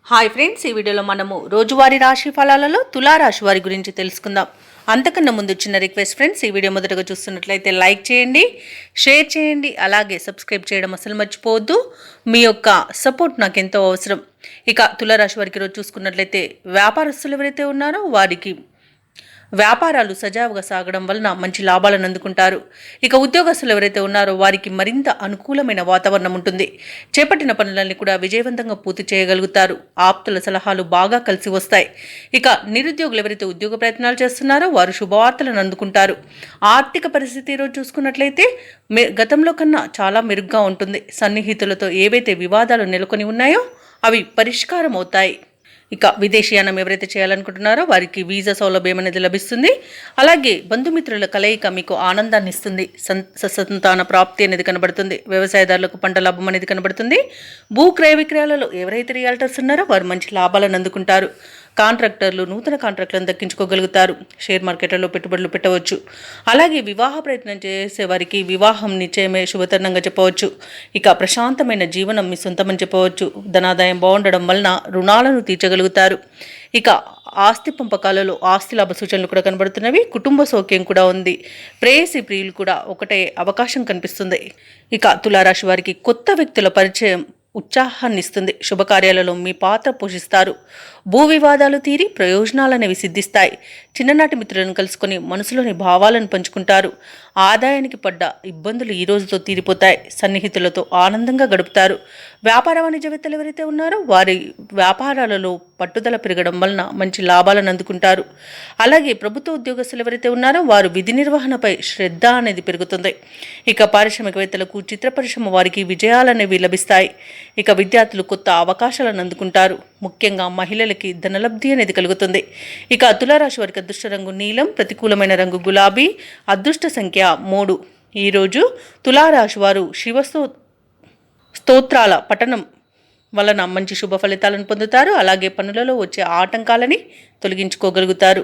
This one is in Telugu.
హాయ్ ఫ్రెండ్స్, ఈ వీడియోలో మనము రోజువారీ రాశి ఫలాలలో తులారాశి వారి గురించి తెలుసుకుందాం. అంతకన్నా ముందు చిన్న రిక్వెస్ట్ ఫ్రెండ్స్, ఈ వీడియో మొదటగా చూస్తున్నట్లయితే లైక్ చేయండి, షేర్ చేయండి, అలాగే సబ్స్క్రైబ్ చేయడం అసలు మర్చిపోవద్దు. మీ యొక్క సపోర్ట్ నాకు ఎంతో అవసరం. ఇక తులారాశి వారికి రోజు చూసుకున్నట్లయితే వ్యాపారస్తులు ఎవరైతే ఉన్నారో వారికి వ్యాపారాలు సజావుగా సాగడం వలన మంచి లాభాలను అందుకుంటారు. ఇక ఉద్యోగస్తులు ఎవరైతే ఉన్నారో వారికి మరింత అనుకూలమైన వాతావరణం ఉంటుంది. చేపట్టిన పనులన్నీ కూడా విజయవంతంగా పూర్తి చేయగలుగుతారు. ఆప్తుల సలహాలు బాగా కలిసి వస్తాయి. ఇక నిరుద్యోగులు ఎవరైతే ఉద్యోగ ప్రయత్నాలు చేస్తున్నారో వారు శుభవార్తలను అందుకుంటారు. ఆర్థిక పరిస్థితి ఈరోజు చూసుకున్నట్లయితే గతంలో కన్నా చాలా మెరుగ్గా ఉంటుంది. సన్నిహితులతో ఏవైతే వివాదాలు నెలకొని ఉన్నాయో అవి పరిష్కారం అవుతాయి. ఇక విదేశీయానం ఎవరైతే చేయాలనుకుంటున్నారో వారికి వీసా సౌలభ్యం అనేది లభిస్తుంది. అలాగే బంధుమిత్రుల కలయిక మీకు ఆనందాన్ని ఇస్తుంది. సంతాన ప్రాప్తి అనేది కనబడుతుంది. వ్యవసాయదారులకు పంట లాభం అనేది కనబడుతుంది. భూ క్రయ విక్రయాలలో ఎవరైతే రియల్టర్స్ ఉన్నారో వారు మంచి లాభాలను అందుకుంటారు. కాంట్రాక్టర్లు నూతన కాంట్రాక్టులను దక్కించుకోగలుగుతారు. షేర్ మార్కెట్లలో పెట్టుబడులు పెట్టవచ్చు. అలాగే వివాహ ప్రయత్నం చేసే వారికి వివాహం నిశ్చయమే శుభతరుణంగా చెప్పవచ్చు. ఇక ప్రశాంతమైన జీవనం మీ సొంతమని చెప్పవచ్చు. ధనాదాయం బాగుండడం వలన రుణాలను తీర్చగలుగుతారు. ఇక ఆస్తి పంపకాలలో ఆస్తి లాభ సూచనలు కూడా కనబడుతున్నవి. కుటుంబ సౌఖ్యం కూడా ఉంది. ప్రేయసి ప్రియులు కూడా ఒకటే అవకాశం కనిపిస్తుంది. ఇక తులారాశి వారికి కొత్త వ్యక్తుల పరిచయం ఉత్సాహాన్ని ఇస్తుంది. శుభకార్యాలలో మీ పాత్ర పోషిస్తారు. భూ వివాదాలు తీరి ప్రయోజనాలనేవి సిద్ధిస్తాయి. చిన్ననాటి మిత్రులను కలుసుకొని మనసులోని భావాలను పంచుకుంటారు. ఆదాయానికి పడ్డ ఇబ్బందులు ఈ రోజుతో తీరిపోతాయి. సన్నిహితులతో ఆనందంగా గడుపుతారు. వ్యాపార వాణిజ్యవేత్తలు ఎవరైతే ఉన్నారో వారి వ్యాపారాలలో పట్టుదల పెరగడం వలన మంచి లాభాలను అందుకుంటారు. అలాగే ప్రభుత్వ ఉద్యోగస్తులు ఎవరైతే ఉన్నారో వారు విధి నిర్వహణపై శ్రద్ధ అనేది పెరుగుతుంది. ఇక పారిశ్రామికవేత్తలకు చిత్ర పరిశ్రమ వారికి విజయాలనేవి లభిస్తాయి. ఇక విద్యార్థులు కొత్త అవకాశాలను అందుకుంటారు. ముఖ్యంగా మహిళలకి ధనలబ్ధి అనేది కలుగుతుంది. ఇక తులారాశి వారికి అదృష్ట రంగు నీలం, ప్రతికూలమైన రంగు గులాబీ, అదృష్ట సంఖ్య 3. ఈరోజు తులారాశి వారు స్తోత్రాల పఠనం వలన మంచి శుభ ఫలితాలను పొందుతారు. అలాగే పనులలో వచ్చే ఆటంకాలని తొలగించుకోగలుగుతారు.